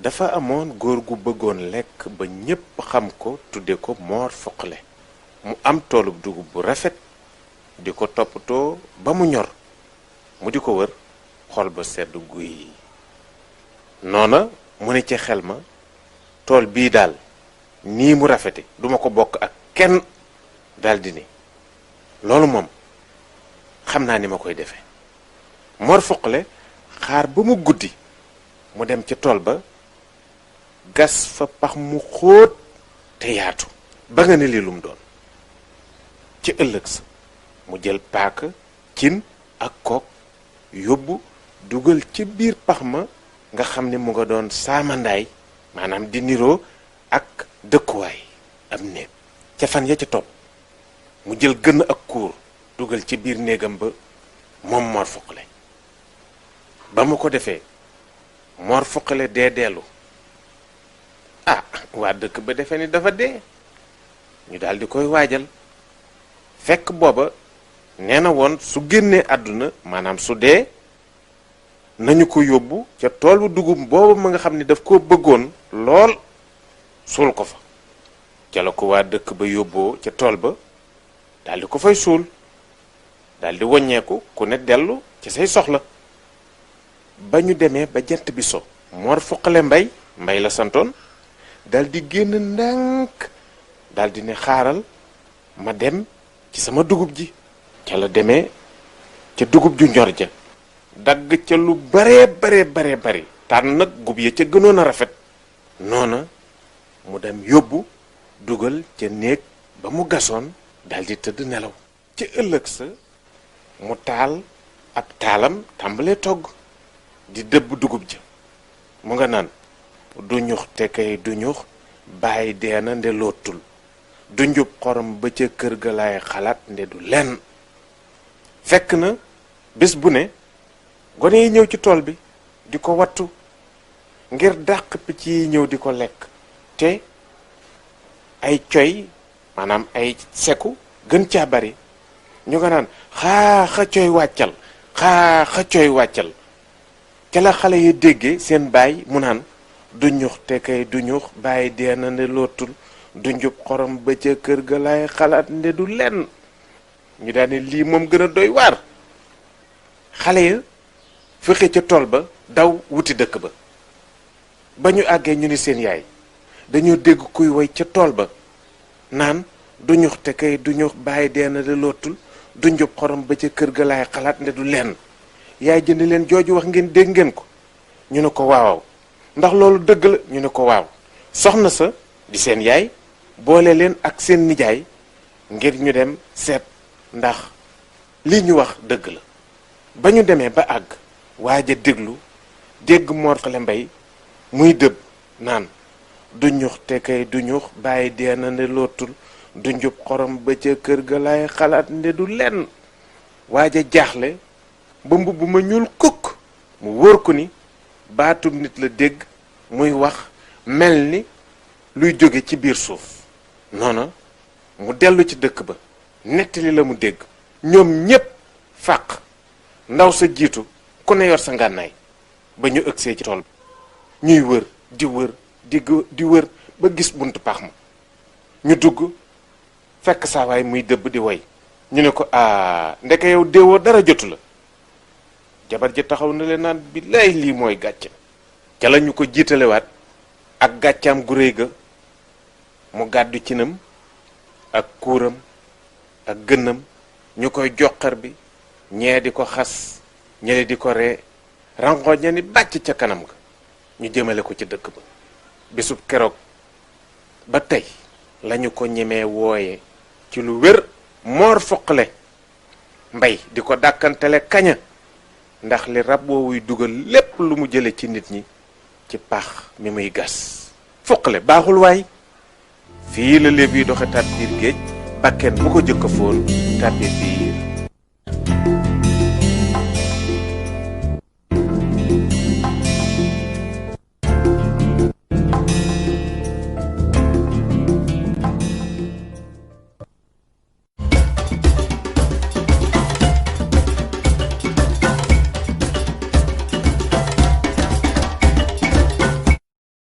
dafa amoon góor gu bëggoon lekk ba ñépp xam ko tudde ko Moor Fuqle mu am toolub dugub bu rafet di ko toppatoo ba mu ñor mu di ko wër xol ba sedd guy noona mu ne ci xel ma tool bii daal nii mu rafete duma ko bokk ak kenn daldi ni loolu moom xam naa ni ma koy defe Moor Fuqle xaar ba mu guddi mu dem ci tool ba gas fa pax mu xóot te yaatu ba nga ne lii lum doon ci ëllëg sa mu jël paaka cin ak kook yóbbu dugal ci biir pax ma nga xam ne mu nga doon saamandaay maanaam di niroo ak dëkkuwaay am néeg ca fan ya ca topp mu jël gën ak kuur dugal ci biir néegam ba moom Moor Fuqle ba mu ko defee Moor Fuqle dee dellu waa dëkk ba defe ni dafa dee ñu daal di koy waajal fekk booba nee na woon su génnee àdduna maanaam su dee nañu ko yóbbu ca tool bu dugub booba ma nga xam ni daf ko bëggoon lool suul ko fa ca la ko waa dëkk ba yóbboo ca tool ba daal di ko fay suul daal di woññeeku ku ne dellu ci say soxla ba ñu demee ba jant bi so Moor Fuqle mbay la santoon daal di génn ndànk daal di ne xaaral ma dem ci sama dugub ji ca la demee ca dugub ju ñor ja dagg ca lu bare bari tànn nag gub ya ca gënoon a rafet noona mu dem yóbbu dugal ca néeg ba mu gasoon daal di tëdd nelaw ca ëllëg sa mu taal ab taalam tàmbalee togg di dëbb dugub ja mu nga naan du ñux te kay du ñux bàyyi deena nde lootul du njub xorom ba ca kër ga laay xalaat nde du lenn fekk na bés bu ne gone yi ñëw ci tool bi di ko wattu ngir dàq picc yi ñëw di ko lekk te ay coy maanaam ay seku gën caa bari ñu nga naan xaa coy wàccal xaa coy wàccal ca la xale yi déggee seen baay mu naan du ñux te kay du ñux bàyyi deena nde lootul du njub xorom ba ca kër ga laay xalaat nde du lenn ñu daane lii moom gën a doy waar xale ya fexe ca tool ba daw wuti dëkk ba ñu àggee ñu ni seen yaay dañoo dégg kuy woy ca tool ba naan du ñux te kay du ñux bàyyi deena nde lootul du njub xorom ba ca kër ga laay xalaat nde du lenn yaay jënd leen jooju wax ngeen dégg ngeen ko ñu ne ko waaw ndax loolu dëgg la ñu ne ko waaw soxna sa di seen yaay boole leen ak seen nijaay ngir ñu dem seet ndax li ñu wax dëgg la ba ñu demee ba àgg waaj a dégg Moor Fuqle muy dëbb naan du ñux te kay du ñux bàyyi deena nde lootul du njub xorom ba ca kër ga laay xalaat nde du lenn waaj a jaaxle ba mbubb ma ñuul kukk mu wóor ko ni baatub nit la dégg muy wax mel ni luy jóge ci biir suuf noona mu dellu ci dëkk ba nettali la mu dégg ñoom ñépp fàq ndaw sa jiitu ku ne yor sa ngànnaay ba ñu ëgsee ci tool bi ñuy wër di wër ba gis buntu pax ma ñu dugg fekk saawaay muy dëbb di woy ñu ne ko ndeke yow déewoo dara jotu la jabar ji taxaw na leen naan bi lay lii mooy gàcce ca la ñu ko jiitalewaat ak gàccaam gu réy ga mu gàddu cinam ak kuuram ak gënnam ñu koy joxar bi ñee di ko xas ñele di ko ree rangoñ ña ni bàcc ca kanam ga ñu jëmale ko ci dëkk ba bisub keroog ba tey lañu ko ñemee wooye ci lu wér Moor Fuqle di ko dàkkantele kaña ndax li rab woowuy dugal lépp lu mu jële ci nit ñi ci pax mi muy gas Fuqle baaxul waay fii la léeb yi doxe tat biir géej bakken bu ko jëkk foon tàbbi biir